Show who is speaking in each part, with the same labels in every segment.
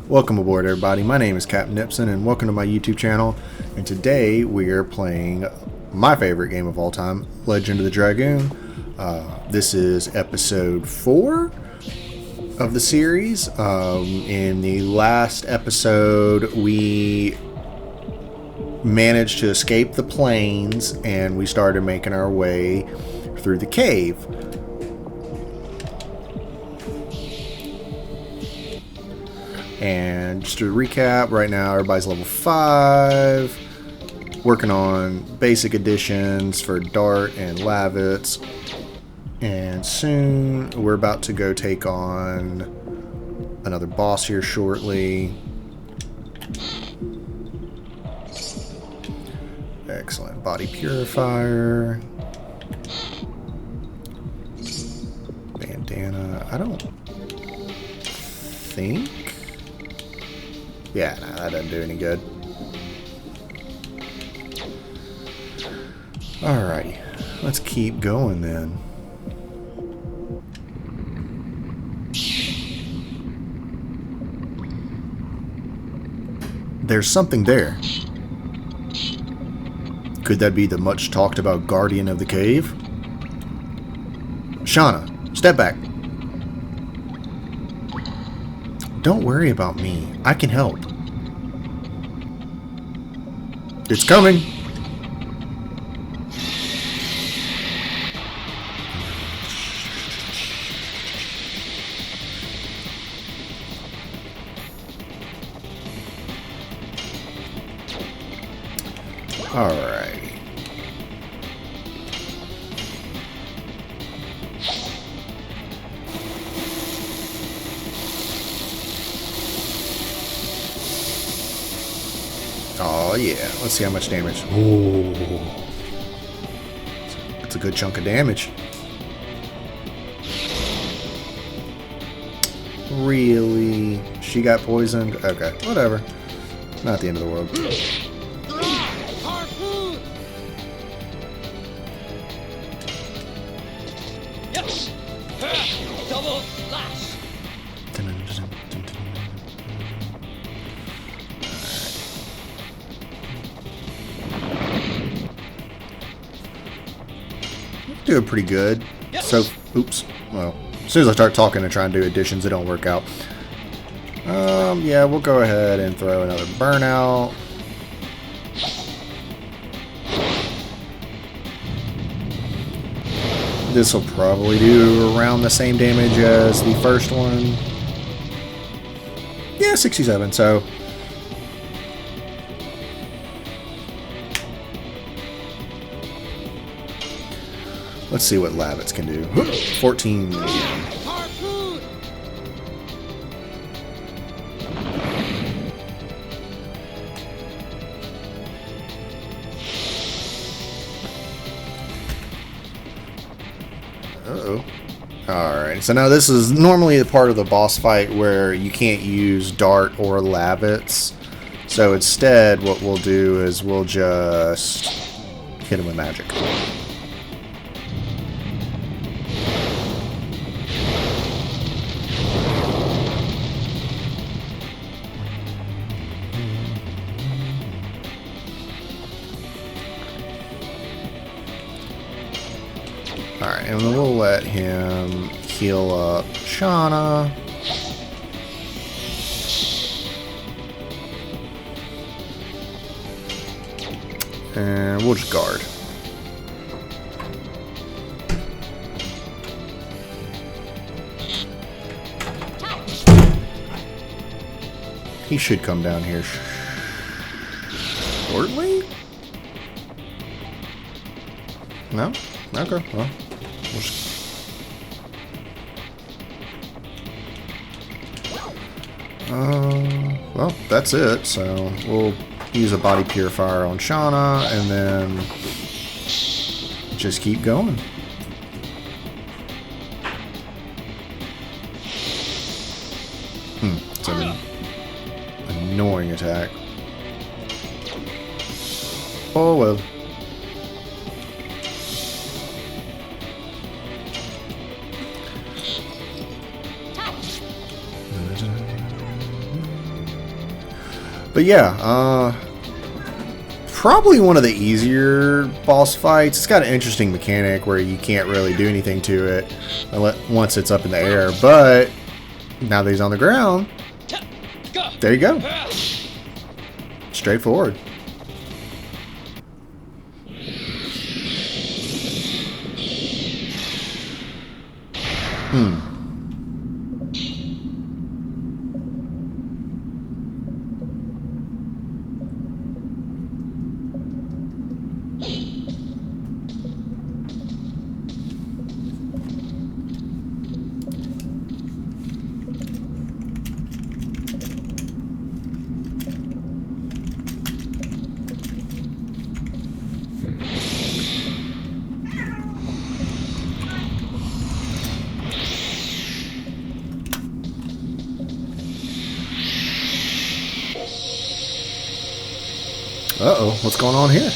Speaker 1: Welcome aboard, everybody. My name is Captain Nipson, and welcome to my YouTube channel. And today we are playing my favorite game of all time, Legend of the Dragoon. This is episode 4 of the series. In the last episode, we managed to escape the plains, and we started making our way through the cave. And just to recap, right now everybody's level 5, working on basic additions for Dart and Lavitz, and soon we're about to go take on another boss here shortly. Excellent. Body Purifier. Bandana. I don't think... Yeah, nah, that doesn't do any good. Alrighty, let's keep going then. There's something there. Could that be the much talked about guardian of the cave? Shauna, step back. Don't worry about me. I can help. It's coming. All right. Oh yeah, let's see how much damage. Oh, that's a good chunk of damage. Really? She got poisoned? Okay, whatever. Not the end of the world.
Speaker 2: Yes. Double slash.
Speaker 1: Doing pretty good. Yes. So, oops. Well, as soon as I start talking and trying to do additions, it don't work out. Yeah, we'll go ahead and throw another burnout. This will probably do around the same damage as the first one. Yeah, 67, so... Let's see what Lavitz can do. 14 again. Uh-oh. Alright, so now this is normally the part of the boss fight where you can't use Dart or Lavitz. So instead, what we'll do is we'll just hit him with magic. Alright, and we'll let him heal up Shauna. And we'll just guard. He should come down here shortly? No? Okay, well. Well, that's it. So we'll use a body purifier on Shauna and then just keep going. It's an annoying attack. Oh well. But yeah, probably one of the easier boss fights. It's got an interesting mechanic where you can't really do anything to it once it's up in the air. But now that he's on the ground, there you go. Straightforward. Uh-oh, what's going on here?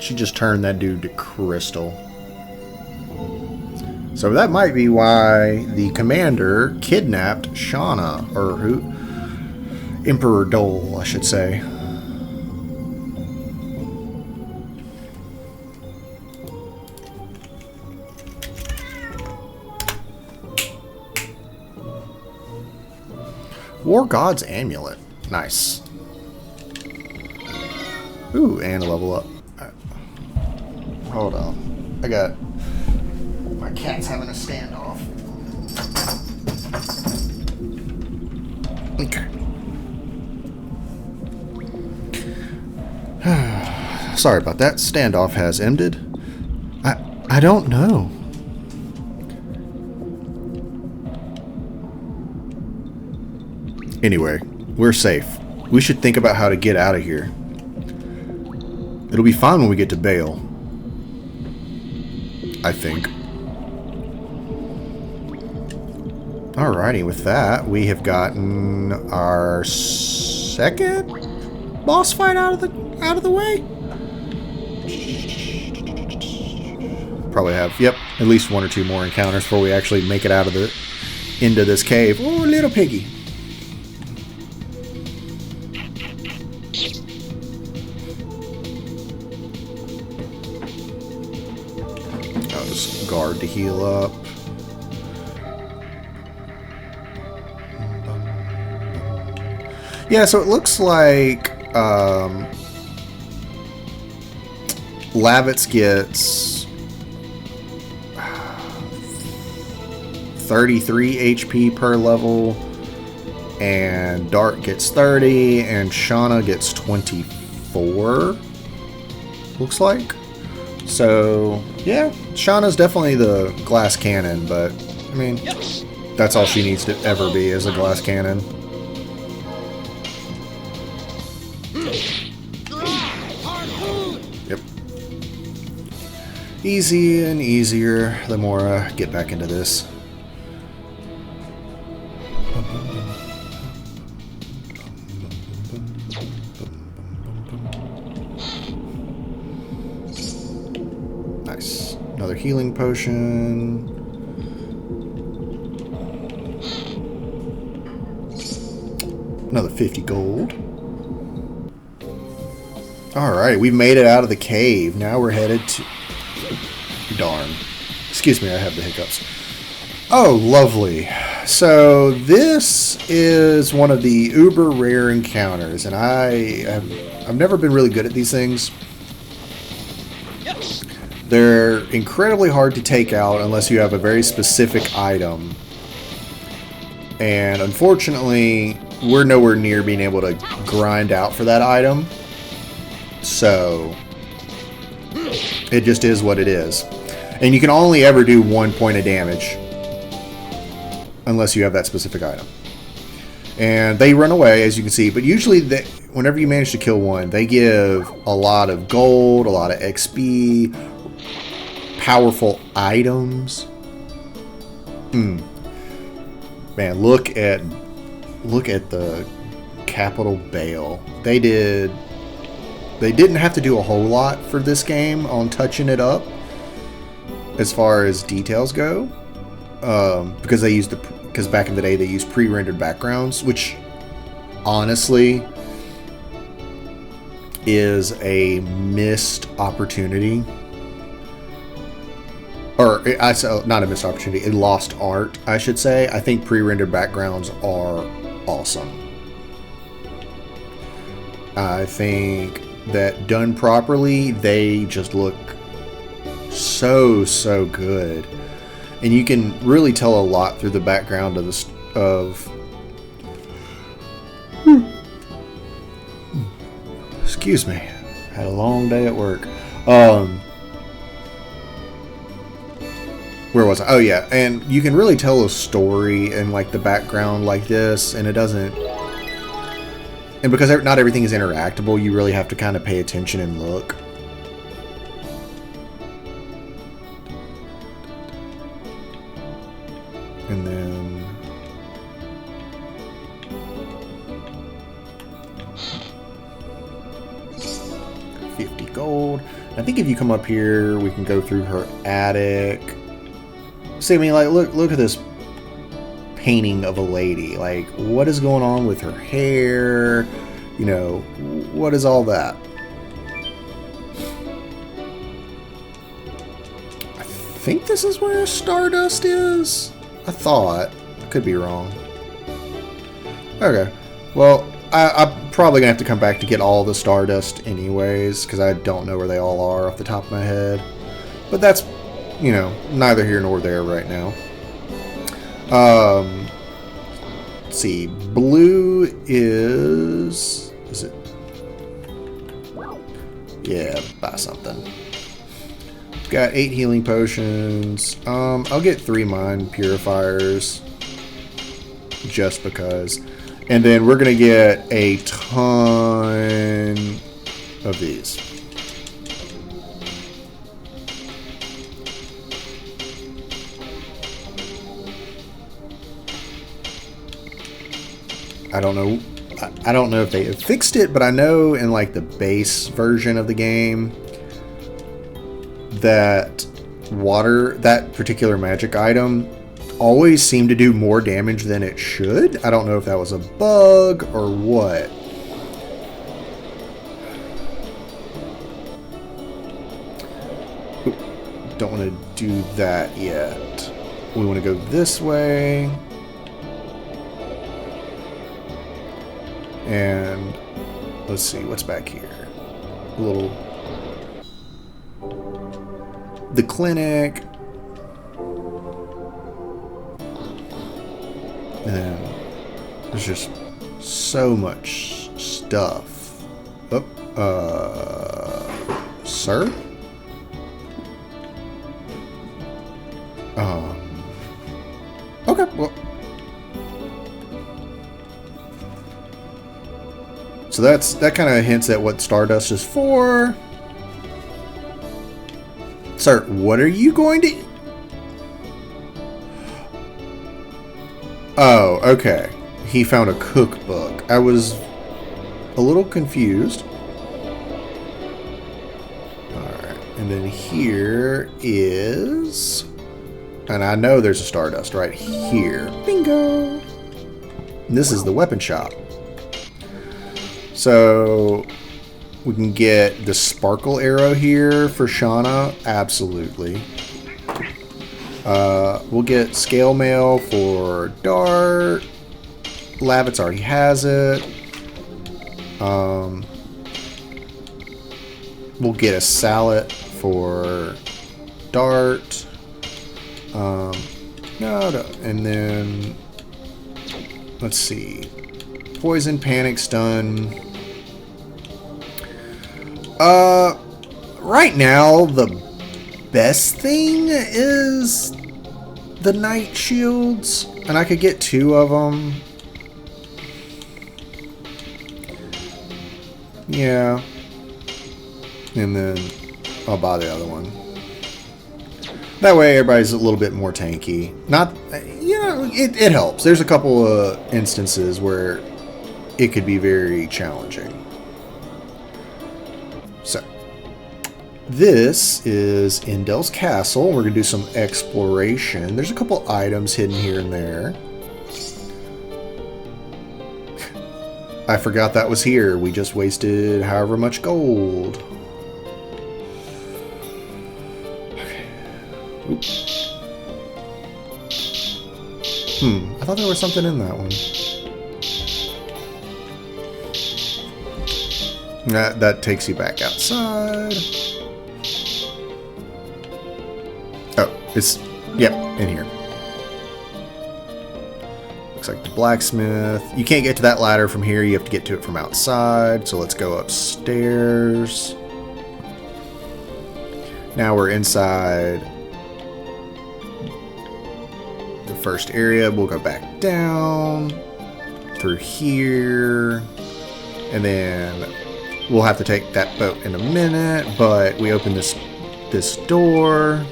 Speaker 1: She just turned that dude to crystal. So that might be why the commander kidnapped Shauna, or who? Emperor Dole, I should say. War God's Amulet. Nice. Ooh, and a level up. Hold on. My cat's having a standoff. Okay. Sorry about that. Standoff has ended. I don't know. Anyway, we're safe. We should think about how to get out of here. It'll be fine when we get to Bale. I think. Alrighty, with that, we have gotten our second boss fight out of the way. Probably have, yep, at least one or two more encounters before we actually make it out of into this cave. Oh, little piggy. I'll just guard to heal up. Yeah, so it looks like Lavitz gets 33 HP per level, and Dart gets 30, and Shauna gets 24. Looks like. So, yeah, Shauna's definitely the glass cannon, but, I mean, that's all she needs to ever be, is a glass cannon. Yep. Easy and easier the more I get back into this. Nice. Another healing potion. Another 50 gold. Alright, we've made it out of the cave. Now we're headed to... Darn. Excuse me, I have the hiccups. Oh, lovely. So this is one of the uber rare encounters, and I've never been really good at these things. They're incredibly hard to take out unless you have a very specific item. And unfortunately, we're nowhere near being able to grind out for that item. So, it just is what it is. And you can only ever do 1 point of damage unless you have that specific item. And they run away, as you can see, but usually whenever you manage to kill one, they give a lot of gold, a lot of XP, powerful items. Man, look at the capital Bale. They didn't have to do a whole lot for this game on touching it up. as far as details go, because because back in the day they used pre-rendered backgrounds, which honestly is a missed opportunity. Or, not a missed opportunity, a lost art, I should say. I think pre-rendered backgrounds are awesome. I think that done properly, they just look so good. And you can really tell a lot through the background of excuse me. Had a long day at work. Where was I? Oh yeah, and you can really tell a story in like the background like this, and it doesn't. And because not everything is interactable, you really have to kind of pay attention and look. And then 50 gold. I think if you come up here, we can go through her attic. See, I mean, like, look at this painting of a lady. Like, what is going on with her hair? You know, what is all that? I think this is where Stardust is. I thought. I could be wrong. Okay. Well, I'm probably going to have to come back to get all the Stardust anyways, because I don't know where they all are off the top of my head. But that's, you know, neither here nor there right now. Let's see. Blue is it? Yeah, buy something. Got 8 healing potions. I'll get 3 mind purifiers. Just because. And then we're going to get a ton of these. I don't know. I don't know if they have fixed it, but I know in like the base version of the game that that particular magic item always seemed to do more damage than it should. I don't know if that was a bug or what. Oop, don't want to do that yet. We want to go this way. And let's see, what's back here? A little... The clinic. And there's just so much stuff. Oh, sir? Okay, well... So that kind of hints at what Stardust is for. Sir, what are you going to... Oh, okay. He found a cookbook. I was a little confused. Alright, and then here is... And I know there's a Stardust right here. Bingo! And this is the weapon shop. So, we can get the sparkle arrow here for Shauna. Absolutely. We'll get scale mail for Dart. Lavitz already has it. We'll get a salad for Dart. No, and then let's see. Poison, panic, stun. Right now, the best thing is the night shields, and I could get 2 of them. Yeah. And then I'll buy the other one. That way everybody's a little bit more tanky. Not, you know, it helps. There's a couple of instances where it could be very challenging. So, This is Indel's Castle. We're going to do some exploration. There's a couple items hidden here and there. I forgot that was here. We just wasted however much gold. Okay. Oops. I thought there was something in that one. That takes you back outside. Oh, it's, yep, in here. Looks like the blacksmith. You can't get to that ladder from here. You have to get to it from outside. So let's go upstairs. Now we're inside the first area. We'll go back down through here. And then we'll have to take that boat in a minute. But we open this door.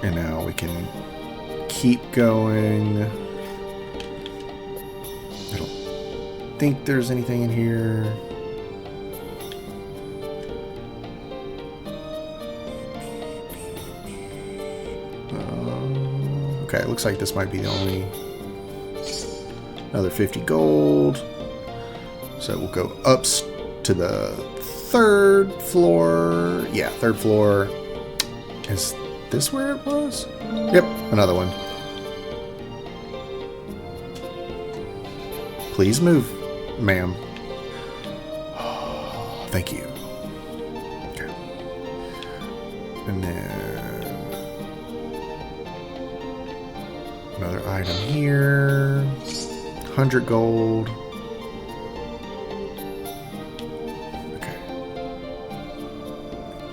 Speaker 1: And now we can keep going. I don't think there's anything in here. Okay, it looks like this might be the only. Another 50 gold. So we'll go up to the third floor. Yeah, third floor. Is this where it was? Yep, another one. Please move, ma'am. Oh, thank you. Okay. And then another item here. 100 gold. Okay.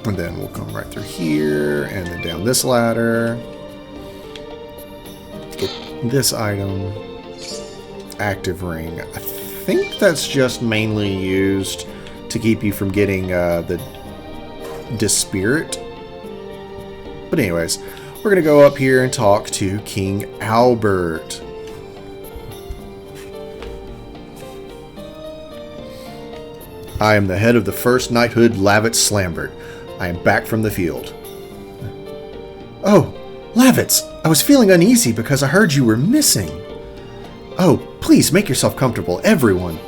Speaker 1: And then we'll come right through here and then down this ladder. Get this item. Active ring. I think that's just mainly used to keep you from getting the dispirit. But anyways, we're going to go up here and talk to King Albert. I am the head of the First Knighthood Lavitz Slambert. I am back from the field. Oh, Lavitz, I was feeling uneasy because I heard you were missing. Oh, please make yourself comfortable, everyone.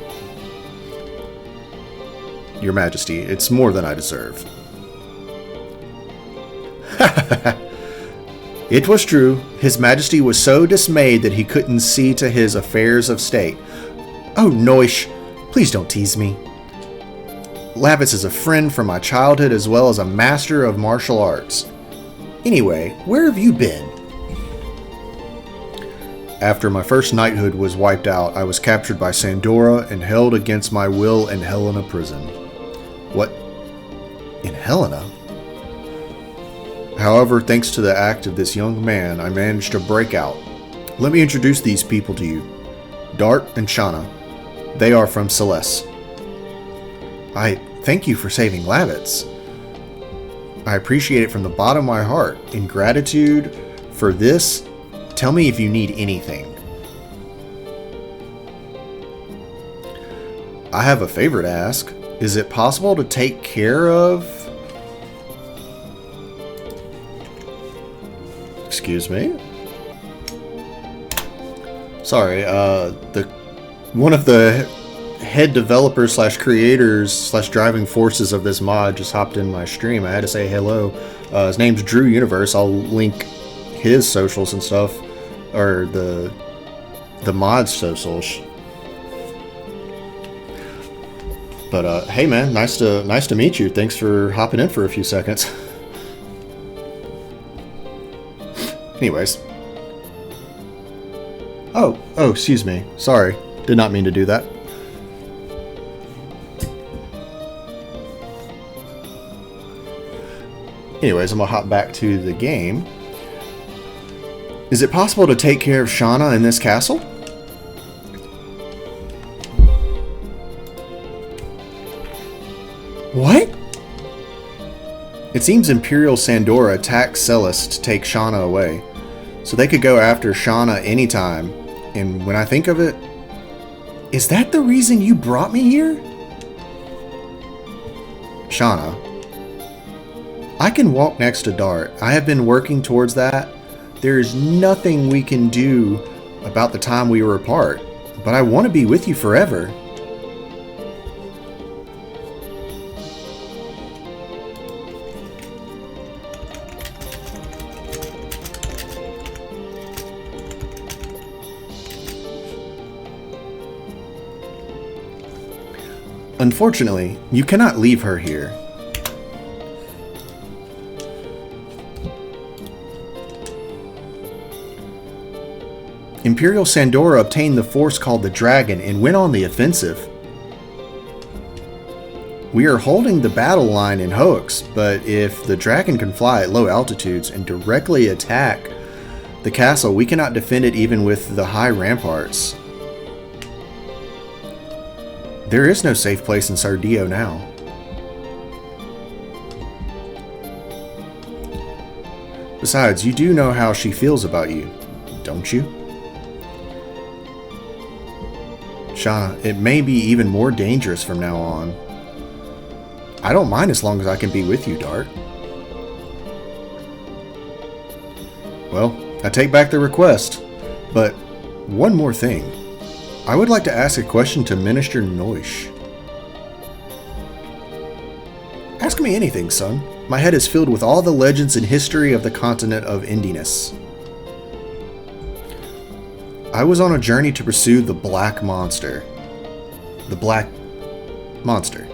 Speaker 1: Your Majesty, it's more than I deserve. It was true. His Majesty was so dismayed that he couldn't see to his affairs of state. Oh, Noish, please don't tease me. Lavitz is a friend from my childhood as well as a master of martial arts. Anyway, where have you been? After my first knighthood was wiped out, I was captured by Sandora and held against my will in Helena prison. What? In Helena? However, thanks to the act of this young man, I managed to break out. Let me introduce these people to you. Dart and Shauna. They are from Celeste. I thank you for saving Lavitz. I appreciate it from the bottom of my heart. In gratitude for this, tell me if you need anything. I have a favor to ask. Is it possible to take care of... Excuse me? Sorry, one of the head developers slash creators slash driving forces of this mod just hopped in my stream. I had to say hello. His name's Drew Universe. I'll link his socials and stuff, or the mod's socials. But hey man, nice to meet you. Thanks for hopping in for a few seconds. Anyways. Oh, excuse me. Sorry. Did not mean to do that. Anyways, I'm gonna hop back to the game. Is it possible to take care of Shauna in this castle? What? It seems Imperial Sandora attacked Celeste to take Shauna away. So they could go after Shauna anytime. And when I think of it, Is that the reason you brought me here? Shauna, I can walk next to Dart. I have been working towards that. There is nothing we can do about the time we were apart, but I want to be with you forever. Unfortunately, you cannot leave her here. Imperial Sandora obtained the force called the Dragon and went on the offensive. We are holding the battle line in Hoax, but if the Dragon can fly at low altitudes and directly attack the castle, we cannot defend it even with the high ramparts. There is no safe place in Sardio now. Besides, you do know how she feels about you, don't you? Shauna, it may be even more dangerous from now on. I don't mind as long as I can be with you, Dart. Well, I take back the request, but one more thing. I would like to ask a question to Minister Noish. Ask me anything, son. My head is filled with all the legends and history of the continent of Indiness. I was on a journey to pursue the Black Monster. The Black Monster.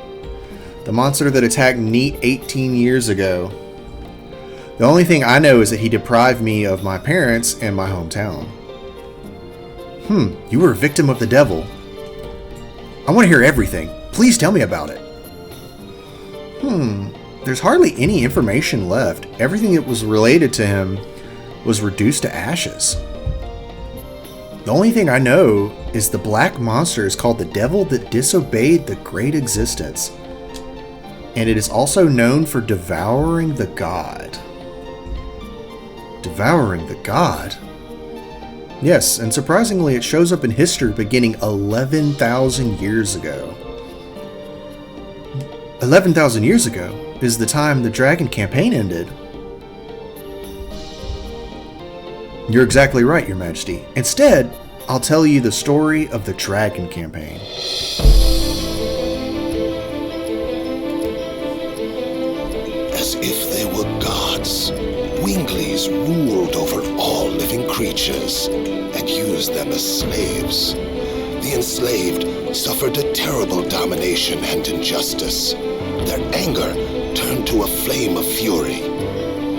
Speaker 1: The monster that attacked Neat 18 years ago. The only thing I know is that he deprived me of my parents and my hometown. You were a victim of the devil. I want to hear everything. Please tell me about it. There's hardly any information left. Everything that was related to him was reduced to ashes. The only thing I know is the Black Monster is called the devil that disobeyed the Great Existence. And it is also known for devouring the god. Devouring the god? Yes, and surprisingly it shows up in history beginning 11,000 years ago. 11,000 years ago is the time the Dragon campaign ended. You're exactly right, Your Majesty. Instead, I'll tell you the story of the Dragon campaign.
Speaker 3: As if they were gods, Winglies ruled over all living creatures and used them as slaves. The enslaved suffered a terrible domination and injustice. Their anger turned to a flame of fury.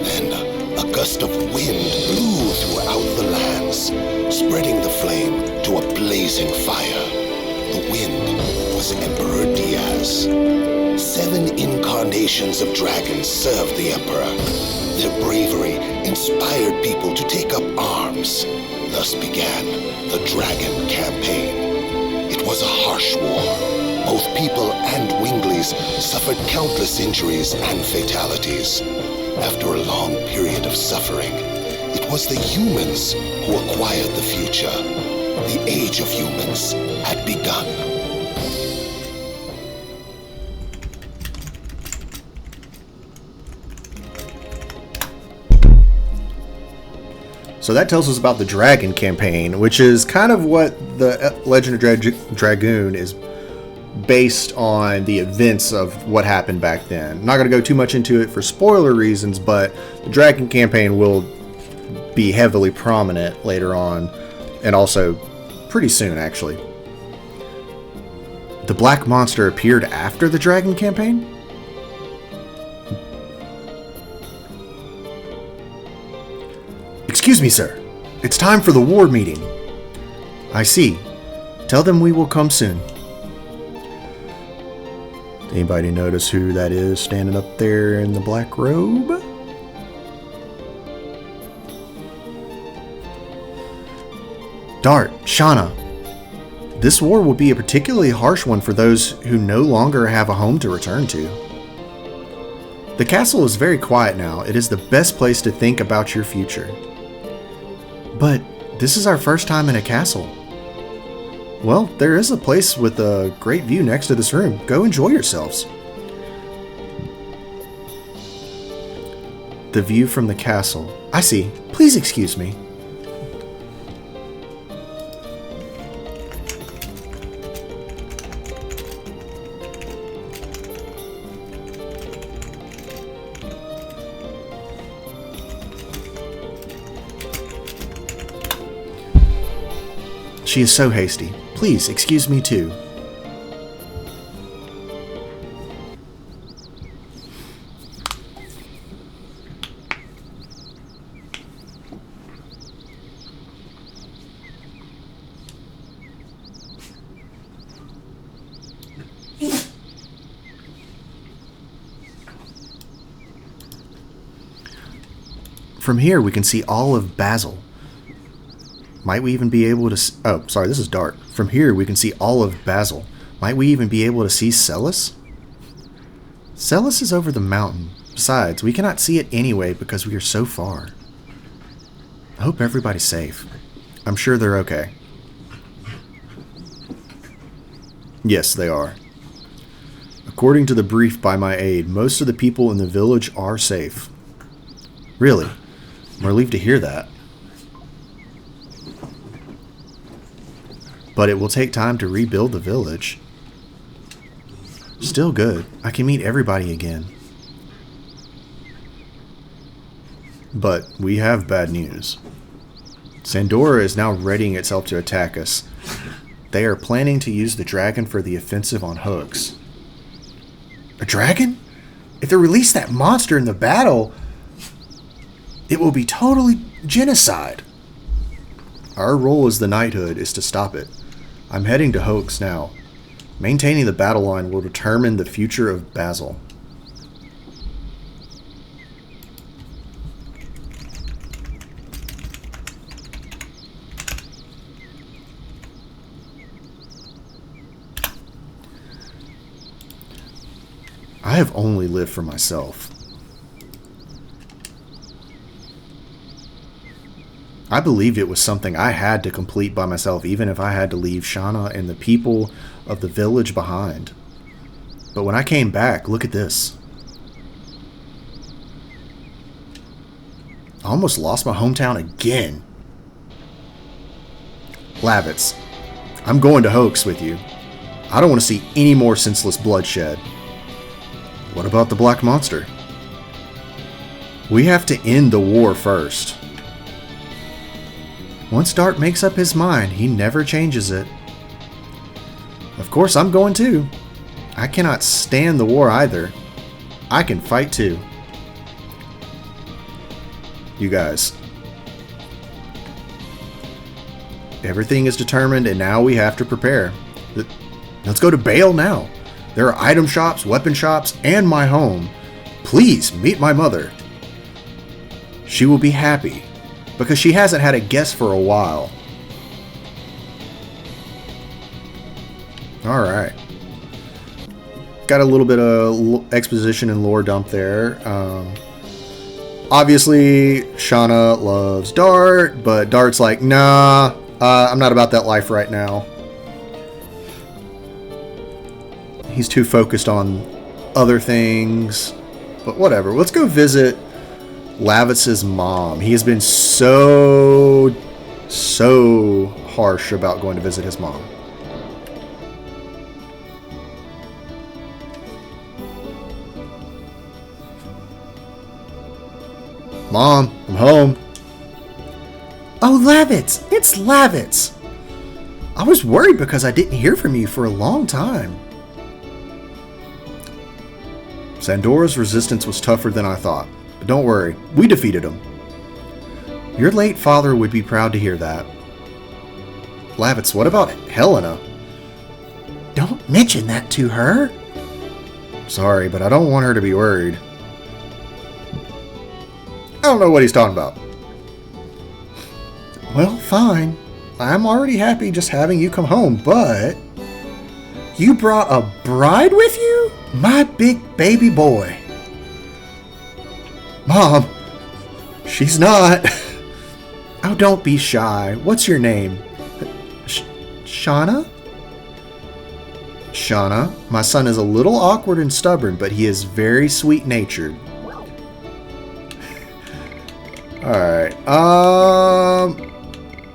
Speaker 3: Then a gust of wind blew throughout the lands, spreading the flame to a blazing fire. The wind was Emperor Diaz. 7 incarnations of dragons served the Emperor. Their bravery inspired people to take up arms. Thus began the Dragon campaign. It was a harsh war. Both people and Winglies suffered countless injuries and fatalities. After a long period of suffering, it was the humans who acquired the future. The age of humans had begun.
Speaker 1: So that tells us about the Dragon campaign, which is kind of what the Legend of Dragoon is based on, the events of what happened back then. I'm not going to go too much into it for spoiler reasons, but the Dragon campaign will be heavily prominent later on, and also pretty soon, actually. The Black Monster appeared after the Dragon campaign? Excuse me, sir. It's time for the war meeting. I see. Tell them we will come soon. Anybody notice who that is standing up there in the black robe? Dart, Shauna. This war will be a particularly harsh one for those who no longer have a home to return to. The castle is very quiet now. It is the best place to think about your future. But this is our first time in a castle. Well, there is a place with a great view next to this room. Go enjoy yourselves. The view from the castle. I see. Please excuse me. She is so hasty. Please excuse me too. From here we can see all of Basel. Might we even be able to... Oh, sorry, this is dark. From here, we can see all of Basel. Might we even be able to see Celis? Celis is over the mountain. Besides, we cannot see it anyway because we are so far. I hope everybody's safe. I'm sure they're okay. Yes, they are. According to the brief by my aide, most of the people in the village are safe. Really? I'm relieved to hear that. But it will take time to rebuild the village. Still good. I can meet everybody again. But we have bad news. Sandora is now readying itself to attack us. They are planning to use the dragon for the offensive on Hooks. A dragon? If they release that monster in the battle, it will be totally genocide. Our role as the knighthood is to stop it. I'm heading to Hooks now. Maintaining the battle line will determine the future of Basel. I have only lived for myself. I believed it was something I had to complete by myself, even if I had to leave Shauna and the people of the village behind. But when I came back, look at this. I almost lost my hometown again. Lavitz, I'm going to Hoax with you. I don't want to see any more senseless bloodshed. What about the Black Monster? We have to end the war first. Once Dart makes up his mind, he never changes it. Of course, I'm going too. I cannot stand the war either. I can fight too. You guys. Everything is determined and now we have to prepare. Let's go to Bale now. There are item shops, weapon shops, and my home. Please meet my mother. She will be happy, because she hasn't had a guest for a while. Alright. Got a little bit of exposition and lore dump there. Obviously, Shauna loves Dart, but Dart's like, nah, I'm not about that life right now. He's too focused on other things. But whatever. Let's go visit Lavitz's mom. He has been so harsh about going to visit his mom. Mom, I'm home. Oh, Lavitz! It's Lavitz! I was worried because I didn't hear from you for a long time. Sandora's resistance was tougher than I thought. But don't worry, we defeated him. Your late father would be proud to hear that. Lavitz, what about Helena? Don't mention that to her. Sorry, but I don't want her to be worried. I don't know what he's talking about. Well, fine. I'm already happy just having you come home, but... You brought a bride with you? My big baby boy. Mom, she's not. Oh, don't be shy. What's your name? Shauna? Shauna, my son is a little awkward and stubborn, but he is very sweet-natured. Alright,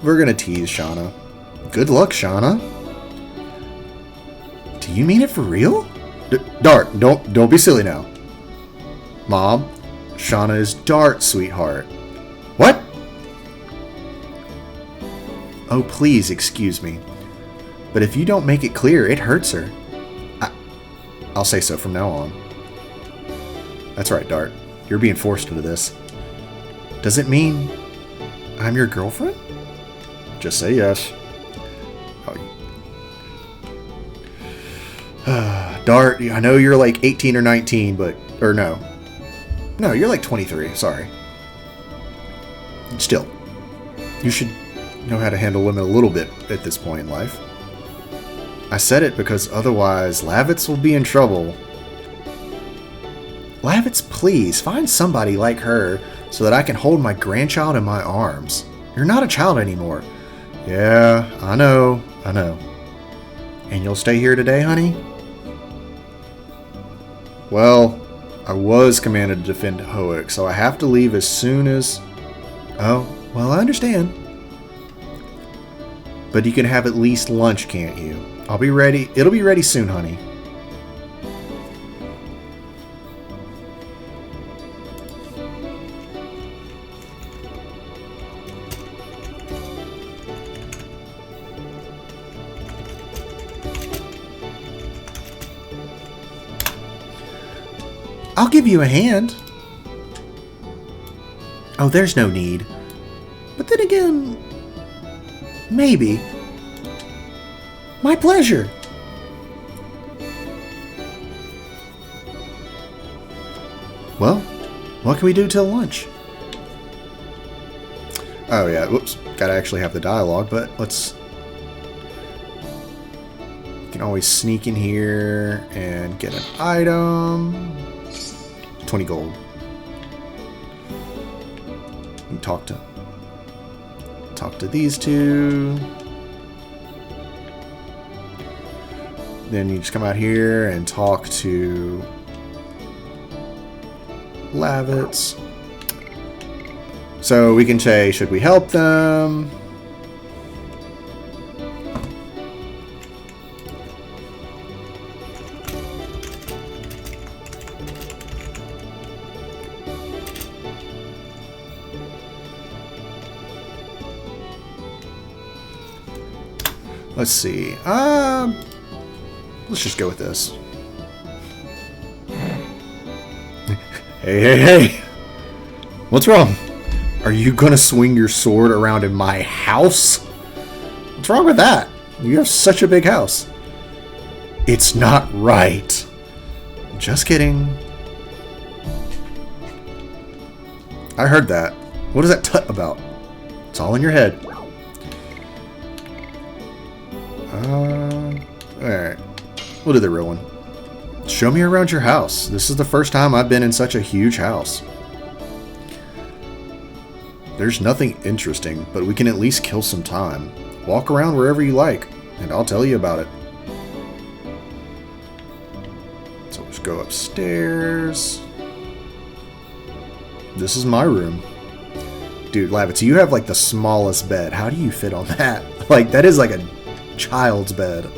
Speaker 1: we're gonna tease Shauna. Good luck, Shauna. Do you mean it for real? Dart, don't be silly now. Mom, Shauna is Dart, sweetheart. What? Oh, please, excuse me. But if you don't make it clear, it hurts her. I'll say so from now on. That's right, Dart. You're being forced into this. Does it mean I'm your girlfriend? Just say yes. Oh. Dart, I know you're like 18 or 19, but... Or no. No, you're like 23, sorry. Still, you should know how to handle women a little bit at this point in life. I said it because otherwise Lavitz will be in trouble. Lavitz, please, find somebody like her so that I can hold my grandchild in my arms. You're not a child anymore. Yeah, I know. And you'll stay here today, honey? Well, I was commanded to defend Hoek, so I have to leave as soon as... Oh, well, I understand. But you can have at least lunch, can't you? I'll be ready. It'll be ready soon, honey. I'll give you a hand. Oh, there's no need. But then again, maybe. My pleasure. Well, what can we do till lunch? Oh yeah, whoops. Gotta actually have the dialogue, but let's... You can always sneak in here and get an item. 20 gold. You talk to these two. Then you just come out here and talk to Lavitz. So we can say, should we help them? Let's see. Let's just go with this. Hey. What's wrong? Are you gonna swing your sword around in my house? What's wrong with that? You have such a big house. It's not right. Just kidding. I heard that. What is that tut about? It's all in your head. Alright. We'll do the real one. Show me around your house. This is the first time I've been in such a huge house. There's nothing interesting, but we can at least kill some time. Walk around wherever you like, and I'll tell you about it. So let's go upstairs. This is my room. Dude, Lavitz, you have like the smallest bed. How do you fit on that? Like, that is like a child's bed.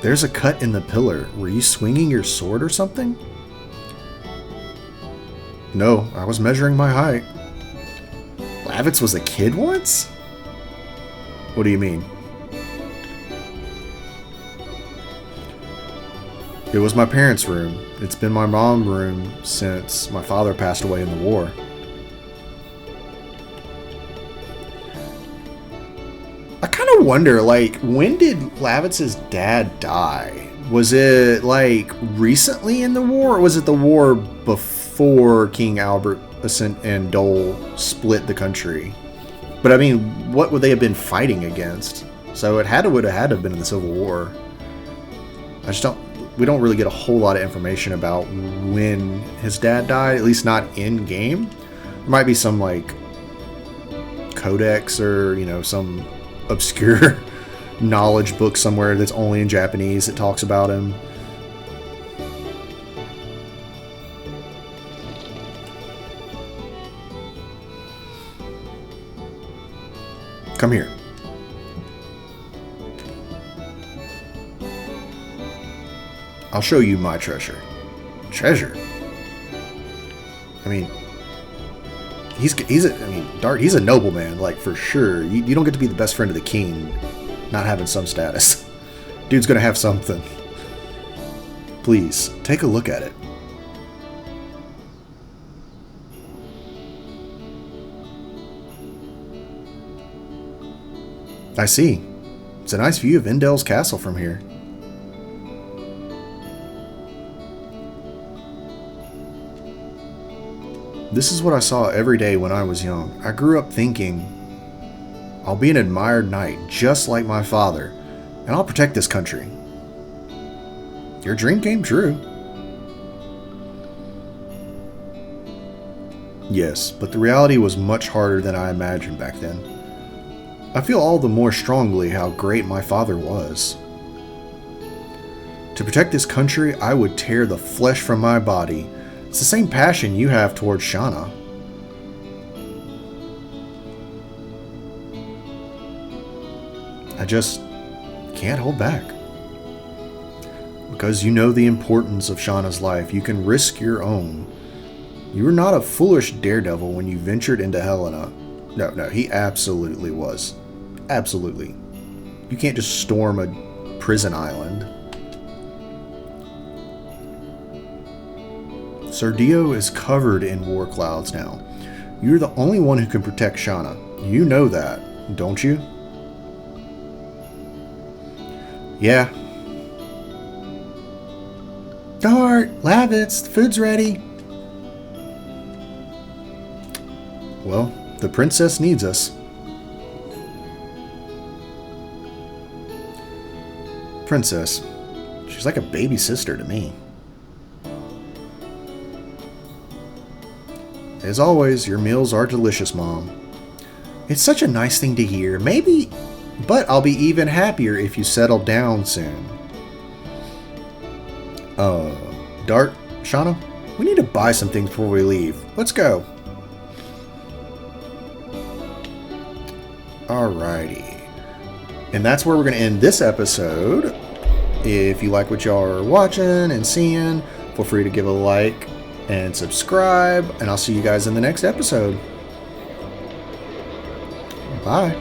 Speaker 1: There's a cut in the pillar. Were you swinging your sword or something? No, I was measuring my height. Lavitz was a kid once? What do you mean? It was my parents' room. It's been my mom's room since my father passed away in the war. I kind of wonder, like, when did Lavitz's dad die? Was it, like, recently in the war? Or was it the war before King Albert and Dole split the country? But, I mean, what would they have been fighting against? So it would have had to have been in the Civil War. We don't really get a whole lot of information about when his dad died, at least not in-game. There might be some, like, codex or, you know, some obscure knowledge book somewhere that's only in Japanese that talks about him. Come here. I'll show you my treasure. Treasure? I mean, he's a nobleman, like, for sure. You don't get to be the best friend of the king not having some status. Dude's gonna have something. Please, take a look at it. I see. It's a nice view of Indel's castle from here. This is what I saw every day when I was young. I grew up thinking, I'll be an admired knight just like my father, and I'll protect this country. Your dream came true. Yes, but the reality was much harder than I imagined back then. I feel all the more strongly how great my father was. To protect this country, I would tear the flesh from my body. It's the same passion you have towards Shauna. I just can't hold back. Because you know the importance of Shauna's life, you can risk your own. You were not a foolish daredevil when you ventured into Helena. No, he absolutely was. Absolutely. You can't just storm a prison island. Sardio is covered in war clouds now. You're the only one who can protect Shauna. You know that, don't you? Yeah. Dart, Lavitz, the food's ready. Well, the princess needs us. Princess. She's like a baby sister to me. As always, your meals are delicious, Mom. It's such a nice thing to hear. But I'll be even happier if you settle down soon. Dart, Shauna, we need to buy some things before we leave. Let's go. Alrighty. And that's where we're going to end this episode. If you like what y'all are watching and seeing, feel free to give a like and subscribe. And I'll see you guys in the next episode. Bye.